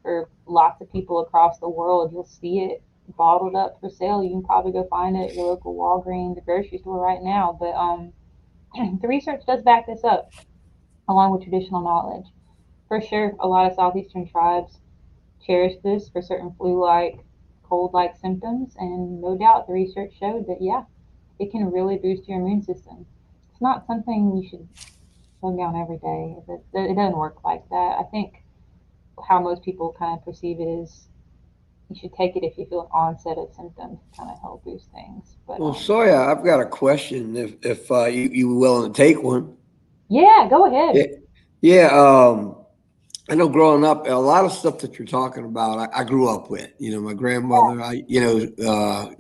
For lots of people across the world, you'll see it bottled up for sale. You can probably go find it at your local Walgreens or grocery store right now. But the research does back this up, along with traditional knowledge. For sure, a lot of southeastern tribes cherish this for certain flu-like cold-like symptoms, and no doubt the research showed that, yeah, it can really boost your immune system. It's not something you should slow down every day. It doesn't work like that. I think how most people kind of perceive it is you should take it if you feel an onset of symptoms to kind of help boost things. But Well, Soya, I've got a question. If you were willing to take one. yeah, go ahead. Yeah, yeah. I know growing up, a lot of stuff that you're talking about, I grew up with. My grandmother,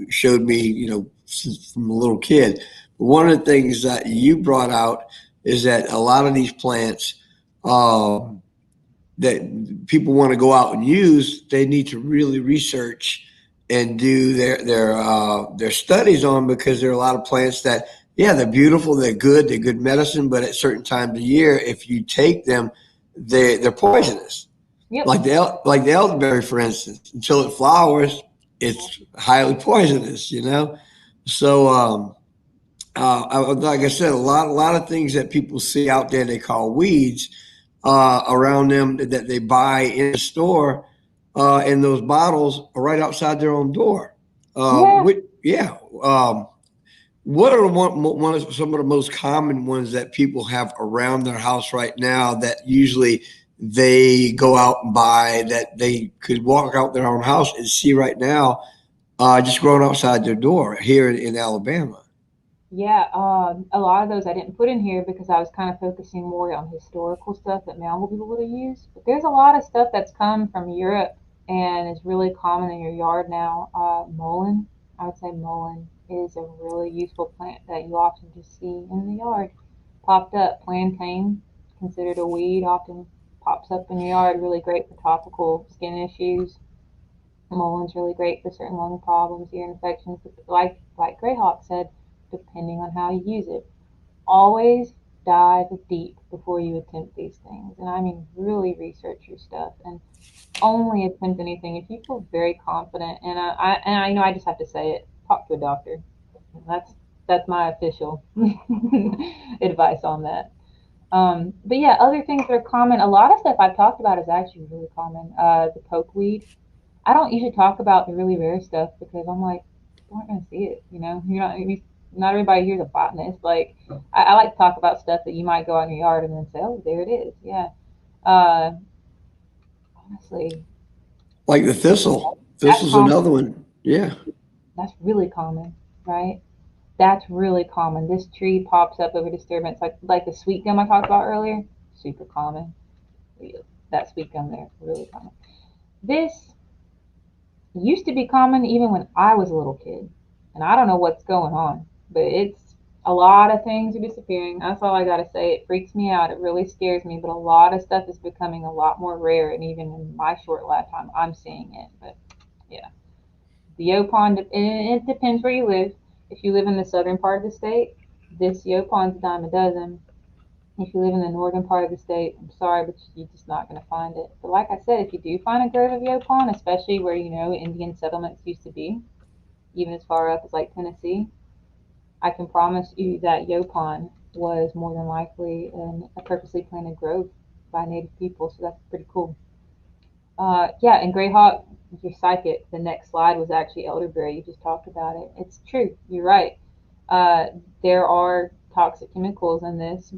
showed me, from a little kid. But one of the things that you brought out is that a lot of these plants um, that people want to go out and use, they need to really research and do their studies on, because there are a lot of plants that, yeah, they're beautiful, they're good medicine, but at certain times of year, if you take them, they're poisonous. Yep. Like the elderberry, for instance, until it flowers, it's highly poisonous. So like I said, a lot of things that people see out there they call weeds around them that they buy in the store, and those bottles are right outside their own door. Yeah. Yeah. What are one of some of the most common ones that people have around their house right now that usually they go out and buy, that they could walk out their own house and see right now, just growing outside their door here in Alabama? Yeah, a lot of those I didn't put in here because I was kind of focusing more on historical stuff that Malmo people would have used. But there's a lot of stuff that's come from Europe and is really common in your yard now. Mullein, I would say mullein is a really useful plant that you often just see in the yard. Popped up. Plantain, considered a weed, often pops up in your yard. Really great for topical skin issues. Mullein's really great for certain lung problems, ear infections. Like Greyhawk said, depending on how you use it. Always dive deep before you attempt these things. And I mean, really research your stuff and only attempt anything if you feel very confident. And I just have to say it. Talk to a doctor. That's that's my official advice on that. But yeah, other things that are common. A lot of stuff I've talked about is actually really common. The pokeweed. I don't usually talk about the really rare stuff because I'm like, you aren't gonna see it. Not everybody here's a botanist. Like, I like to talk about stuff that you might go out in your yard and then say, oh, there it is. Yeah. Uh, Honestly, Like the thistle. that's Thistle's common. another one. Yeah. That's really common, right? That's really common. This tree pops up over disturbance, like the sweet gum I talked about earlier. Super common. Yeah, that sweet gum there, really common. This used to be common even when I was a little kid. And I don't know what's going on, but it's a lot of things are disappearing. That's all I gotta say. It freaks me out. It really scares me. But a lot of stuff is becoming a lot more rare, and even in my short lifetime, I'm seeing it. But yeah, the Yopon, it depends where you live. If you live in the southern part of the state, this Yopon's a dime a dozen. If you live in the northern part of the state, I'm sorry, but you're just not going to find it. But like I said, if you do find a grove of Yopon, especially where Indian settlements used to be, even as far up as like Tennessee, I can promise you that Yopon was more than likely a purposely planted grove by native people. So that's pretty cool. Yeah, and Greyhawk, you're psychic. The next slide was actually elderberry. You just talked about it. It's true. You're right. Uh, there are toxic chemicals in this,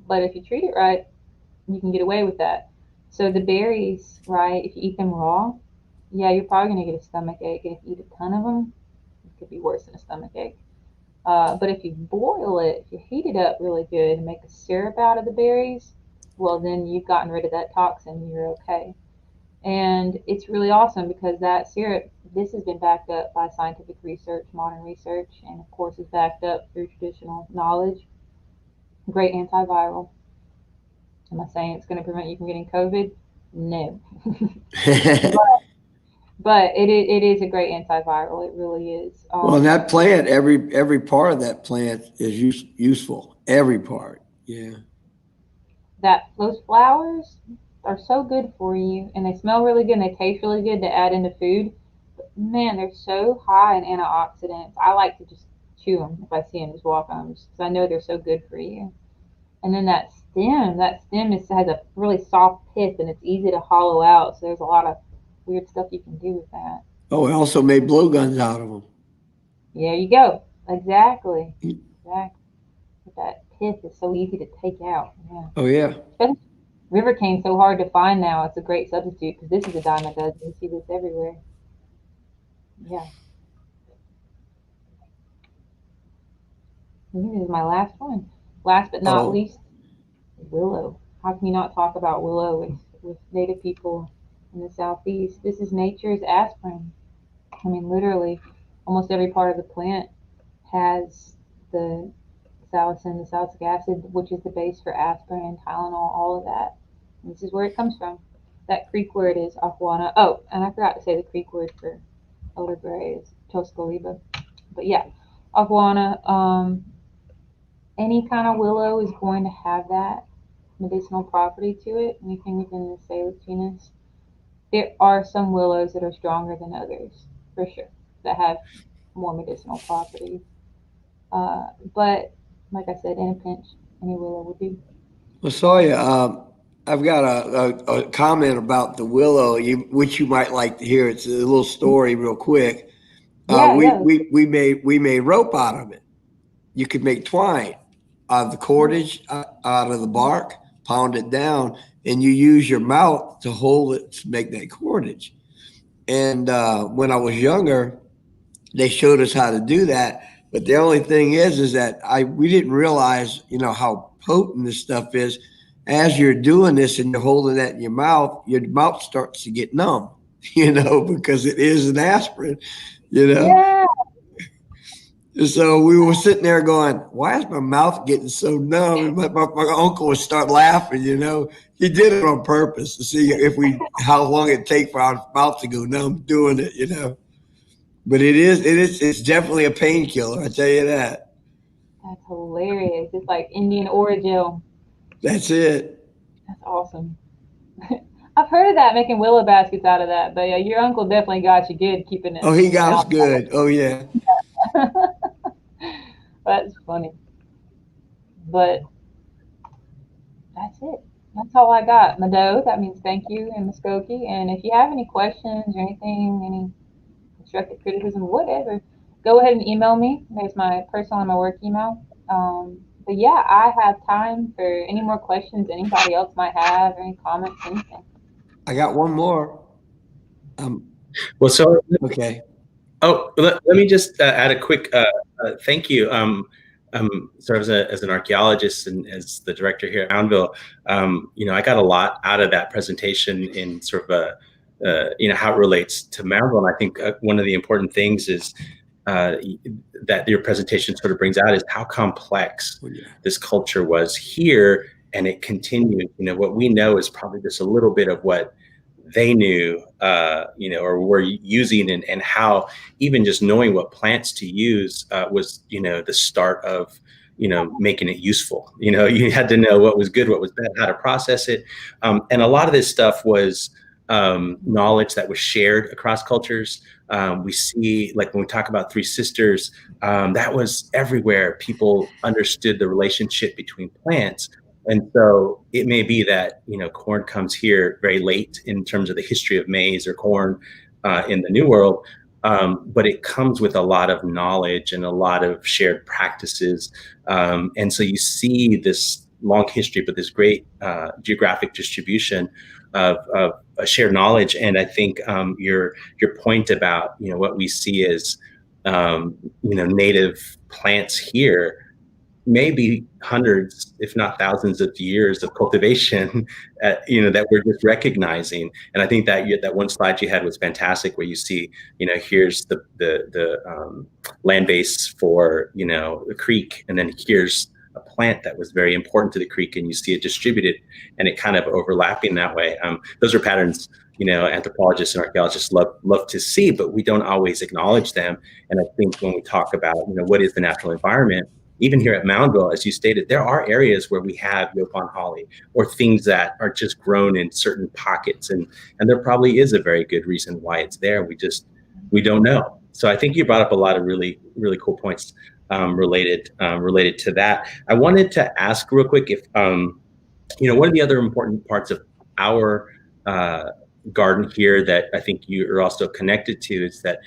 but if you treat it right, you can get away with that. So the berries, right? If you eat them raw, yeah, you're probably gonna get a stomach ache. And if you eat a ton of them, it could be worse than a stomach ache. But if you boil it, if you heat it up really good and make a syrup out of the berries, well, then you've gotten rid of that toxin. You're okay. And it's really awesome because that syrup, this has been backed up by scientific research, modern research, and of course is backed up through traditional knowledge. Great antiviral. Am I saying it's going to prevent you from getting COVID? No. But it is a great antiviral. It really is. Well, and that plant, every part of that plant is useful. Every part. Yeah. Those flowers are so good for you, and they smell really good, and they taste really good to add into food. But man, they're so high in antioxidants. I like to just chew them if I see them, just walk on them, just because I know they're so good for you. And then that stem has a really soft pith, and it's easy to hollow out. So there's a lot of weird stuff you can do with that. Oh, we also made blowguns out of them. There you go. Exactly. Exactly. That pith is so easy to take out. Yeah. Oh, yeah. Especially river cane's so hard to find now. It's a great substitute because this is a dime a dozen. You see this everywhere. Yeah. I think this is my last one. Last but not Oh, least, willow. How can you not talk about willow with native people in the southeast? This is nature's aspirin. I mean, literally, almost every part of the plant has the salicin, the salicylic acid, which is the base for aspirin and Tylenol, all of that. And this is where it comes from. That Creek word is ahuana. Oh, and I forgot to say the Creek word for elderberry is toscoliba. But yeah, ahuana. Any kind of willow is going to have that medicinal property to it. Anything within the Salix genus. There are some willows that are stronger than others, for sure, that have more medicinal properties. But like I said, in a pinch, any willow would do. well, Sawyer, I've got a comment about the willow, which you might like to hear. It's a little story, real quick. Yeah, yeah. We made rope out of it. You could make twine out of the cordage, out of the bark, pound it down, and you use your mouth to hold it to make that cordage. And when I was younger, they showed us how to do that. But the only thing is that we didn't realize, how potent this stuff is. As you're doing this and you're holding that in your mouth starts to get numb, because it is an aspirin, you know. Yeah, So we were sitting there going, "Why is my mouth getting so numb?" And my uncle would start laughing. He did it on purpose to see if how long it take for our mouth to go numb doing it. But it's definitely a painkiller. I tell you that. that's hilarious. It's like Indian origin. That's it. That's awesome. I've heard of that, making willow baskets out of that. But yeah, your uncle definitely got you good keeping it Oh, he in your got us mouth. good. Oh yeah. That's funny. But that's it. That's all I got. Mado, that means thank you in Muskogee. And if you have any questions or anything, any constructive criticism, whatever, go ahead and email me. There's my personal and my work email. But yeah, I have time for any more questions anybody else might have, or any comments, anything. I got one more. Well, so Okay. let me just add a quick thank you. Sort of as an archaeologist and as the director here at Moundville, I got a lot out of that presentation in sort of how it relates to Moundville. And I think one of the important things is that your presentation sort of brings out is how complex this culture was here, and it continued. What we know is probably just a little bit of what they knew, or were using, and how even just knowing what plants to use was, the start of, making it useful. You had to know what was good, what was bad, how to process it. And a lot of this stuff was knowledge that was shared across cultures. We see, like when we talk about Three Sisters, that was everywhere. People understood the relationship between plants. And so it may be that, corn comes here very late in terms of the history of maize or corn in the New World, but it comes with a lot of knowledge and a lot of shared practices. And so you see this long history, but this great geographic distribution of a shared knowledge. And I think your point about, what we see as, native plants here, maybe hundreds, if not thousands of years of cultivation, that we're just recognizing. And I think that one slide you had was fantastic, where you see, here's the land base for, the creek, and then here's a plant that was very important to the creek, and you see it distributed and it kind of overlapping that way. Those are patterns, anthropologists and archaeologists love to see, but we don't always acknowledge them. And I think when we talk about, what is the natural environment, even here at Moundville, as you stated, there are areas where we have Yopon holly or things that are just grown in certain pockets. And there probably is a very good reason why it's there. We don't know. So I think you brought up a lot of really, really cool points related to that. I wanted to ask real quick if, one of the other important parts of our garden here that I think you are also connected to is that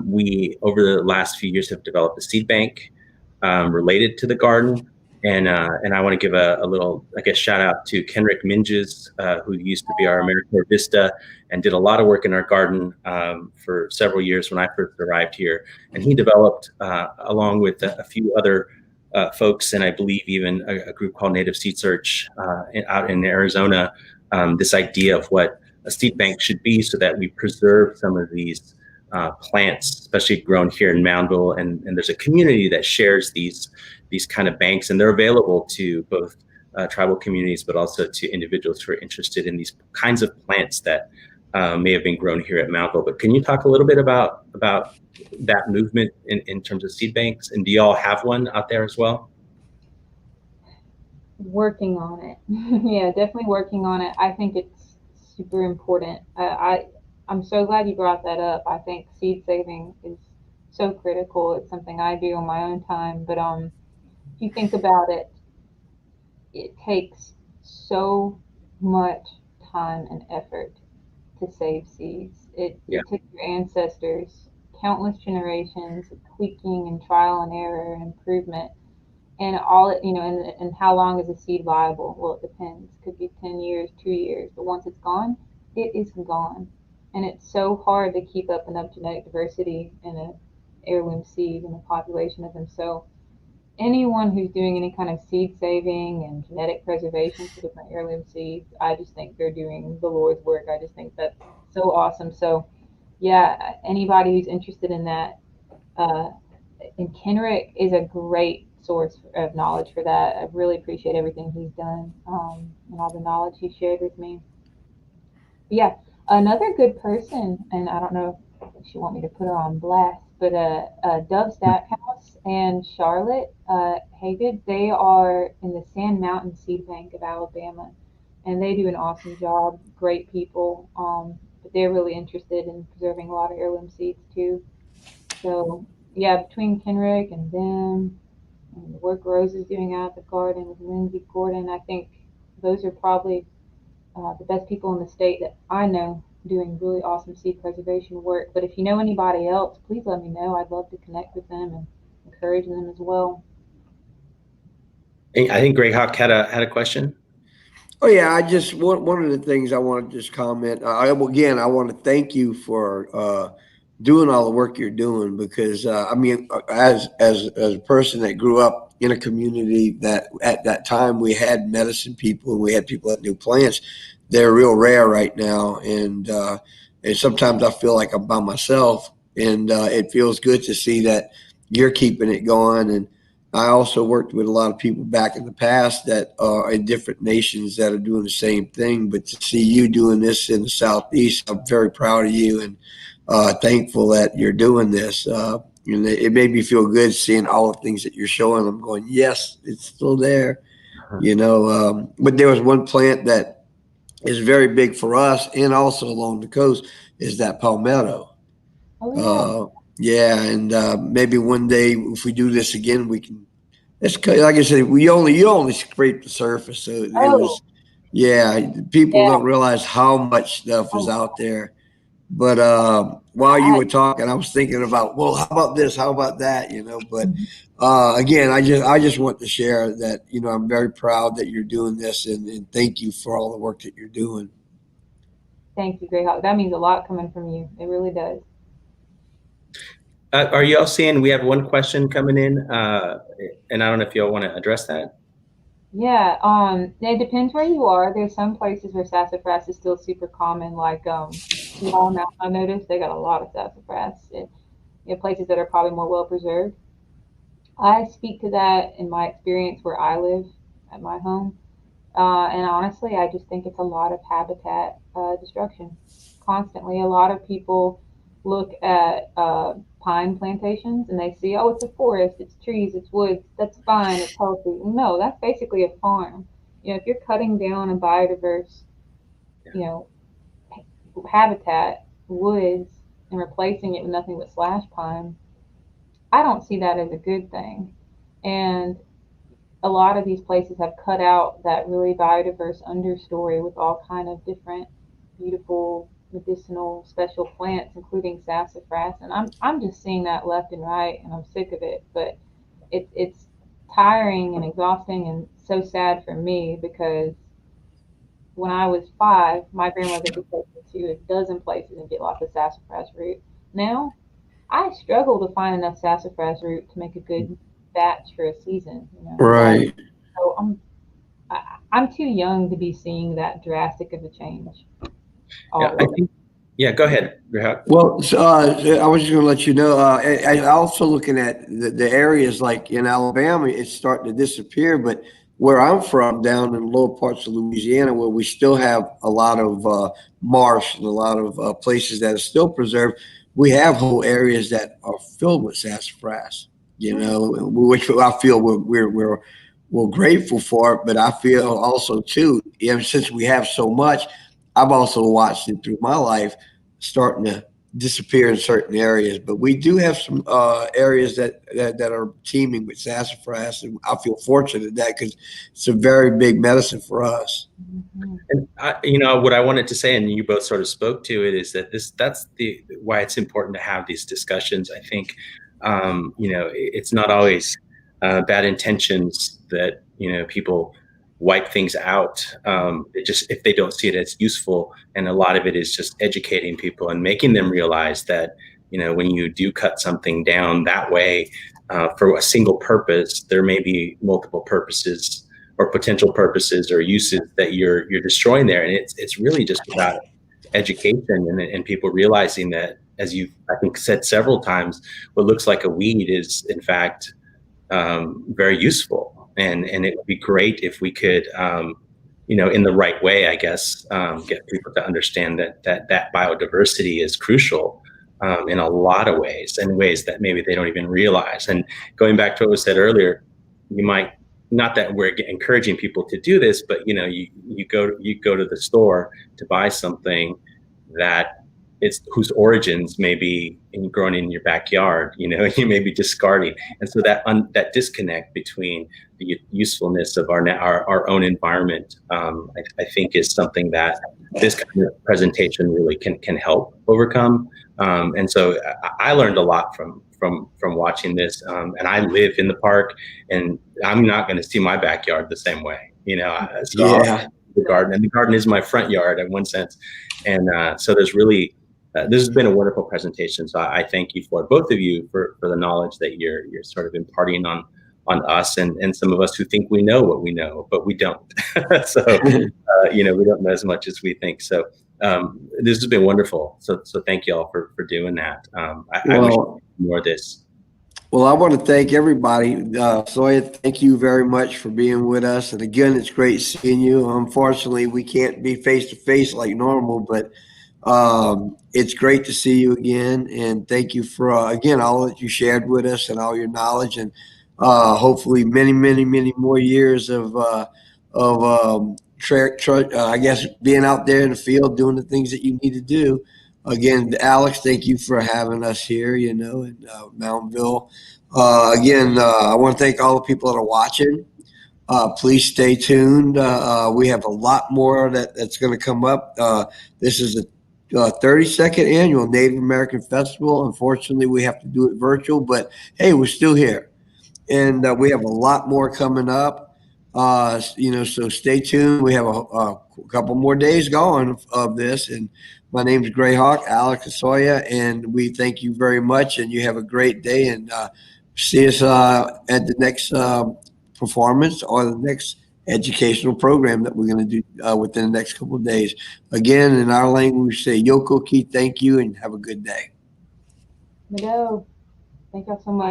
we, over the last few years, have developed a seed bank related to the garden. And I want to give a little, I guess, shout out to Kenrick Minges, who used to be our AmeriCorps Vista and did a lot of work in our garden for several years when I first arrived here. And he developed, along with a few other folks, and I believe even a group called Native Seed Search out in Arizona, this idea of what a seed bank should be so that we preserve some of these plants, especially grown here in Moundville. And there's a community that shares these kind of banks, and they're available to both tribal communities, but also to individuals who are interested in these kinds of plants that may have been grown here at Moundville. But can you talk a little bit about that movement in terms of seed banks? And do y'all have one out there as well? Working on it. Yeah, definitely working on it. I think it's super important. I'm so glad you brought that up. I think seed saving is so critical. It's something I do on my own time. But if you think about it, it takes so much time and effort to save seeds. Yeah. It took your ancestors countless generations of tweaking and trial and error and improvement. And all it, and how long is a seed viable? Well, it depends. Could be 10 years, 2 years, but once it's gone, it is gone. And it's so hard to keep up enough genetic diversity in a heirloom seed and a population of them. So anyone who's doing any kind of seed saving and genetic preservation for different heirloom seeds, I just think they're doing the Lord's work. I just think that's so awesome. So yeah, anybody who's interested in that, and Kenrick is a great source of knowledge for that. I really appreciate everything he's done, and all the knowledge he shared with me. But yeah, another good person, and I don't know if you want me to put her on blast, but Dove Stackhouse and Charlotte Haggard, they are in the Sand Mountain Seed Bank of Alabama, and they do an awesome job. Great people, but they're really interested in preserving a lot of heirloom seeds too. So yeah, between Kenrick and them and the work Rose is doing out at the garden with Lindsay Gordon, I think those are probably the best people in the state that I know doing really awesome seed preservation work. But if you know anybody else, please let me know. I'd love to connect with them and encourage them as well. I think Greyhawk had a question. Oh yeah, I just one of the things I want to just comment. Again, I want to thank you for doing all the work you're doing because I mean, as a person that grew up in a community that at that time we had medicine people and we had people that knew plants. They're real rare right now, and sometimes I feel like I'm by myself, and it feels good to see that you're keeping it going. And I also worked with a lot of people back in the past that are in different nations that are doing the same thing. But to see you doing this in the Southeast, I'm very proud of you and thankful that you're doing this. And it made me feel good seeing all the things that you're showing. I'm going, yes, it's still there, But there was one plant that is very big for us and also along the coast is that palmetto. Oh Uh, yeah, and maybe one day if we do this again, we can. Like I said, you only scrape the surface, so it yeah. Oh was. Yeah, people yeah. don't realize how much stuff is Oh, out there. But while you I, were talking, I was thinking about, well, how about this? How about that? But again, I just want to share that I'm very proud that you're doing this, and thank you for all the work that you're doing. thank you, Greyhawk. That means a lot coming from you. It really does. Are y'all seeing we have one question coming in, and I don't know if y'all want to address that? Yeah, it depends where you are. There's some places where sassafras is still super common, like Small Mountain. I noticed they got a lot of sassafras. Places that are probably more well preserved. I speak to that in my experience where I live at my home. And honestly, I just think it's a lot of habitat destruction. Constantly, a lot of people look at pine plantations and they see, oh, it's a forest, it's trees, it's woods, that's fine, it's healthy. No, that's basically a farm. If you're cutting down a biodiverse, you know, habitat, woods, and replacing it with nothing but slash pine, I don't see that as a good thing. And a lot of these places have cut out that really biodiverse understory with all kind of different beautiful medicinal special plants, including sassafras. And I'm just seeing that left and right, and I'm sick of it. But it's tiring and exhausting and so sad for me because when I was 5, my grandmother could take me to a dozen places and get lots of sassafras root. Now I struggle to find enough sassafras root to make a good batch for a season. Right. So I'm too young to be seeing that drastic of a change. Yeah, I think, yeah, go ahead, Rehat. Well, so, I was just going to let you know, I also looking at the areas like in Alabama, it's starting to disappear, but where I'm from, down in lower parts of Louisiana, where we still have a lot of marsh and a lot of places that are still preserved, we have whole areas that are filled with sassafras, which I feel we're grateful for it, but I feel also too, since we have so much, I've also watched it through my life starting to disappear in certain areas, but we do have some areas that are teeming with sassafras, and I feel fortunate at that because it's a very big medicine for us. Mm-hmm. And what I wanted to say, and you both sort of spoke to it, is that that's why it's important to have these discussions. I think it's not always bad intentions that people wipe things out. If they don't see it as useful, and a lot of it is just educating people and making them realize that when you do cut something down that way for a single purpose, there may be multiple purposes or potential purposes or uses that you're destroying there, and it's really just about education and people realizing that, as you've I think said several times, what looks like a weed is in fact very useful. And it would be great if we could, in the right way, I guess, get people to understand that biodiversity is crucial in a lot of ways, and ways that maybe they don't even realize. And going back to what was said earlier, you might, not that we're encouraging people to do this, but you go to the store to buy something that whose origins may be grown in your backyard, you may be discarding. And so that disconnect between the usefulness of our own environment, I think is something that this kind of presentation really can help overcome. And so I learned a lot from watching this. And I live in the park, and I'm not going to see my backyard the same way, so Yeah. the garden, and the garden is my front yard in one sense. And so there's really, this has been a wonderful presentation. So I thank you both of you for the knowledge that you're sort of imparting on us and some of us who think we know what we know, but we don't. So, we don't know as much as we think. So this has been wonderful. So thank you all for doing that. I wish more of this. Well, I want to thank everybody. Soya, thank you very much for being with us. And again, it's great seeing you. Unfortunately, we can't be face to face like normal, but it's great to see you again. And thank you for, again, all that you shared with us and all your knowledge, and hopefully many, many, many more years of I guess, being out there in the field doing the things that you need to do. Again, Alex, thank you for having us here, in Mountainville. Again, I want to thank all the people that are watching. Please stay tuned. We have a lot more that's going to come up. This is a 32nd annual Native American Festival. Unfortunately, we have to do it virtual, but hey, we're still here. And we have a lot more coming up. So stay tuned. We have a couple more days going of this. And my name is Greyhawk, Alex Asoya, and we thank you very much. And you have a great day. And see us at the next performance or the next educational program that we're going to do within the next couple of days. Again, in our language, we say Yokoki, thank you, and have a good day. Mado, thank y'all so much.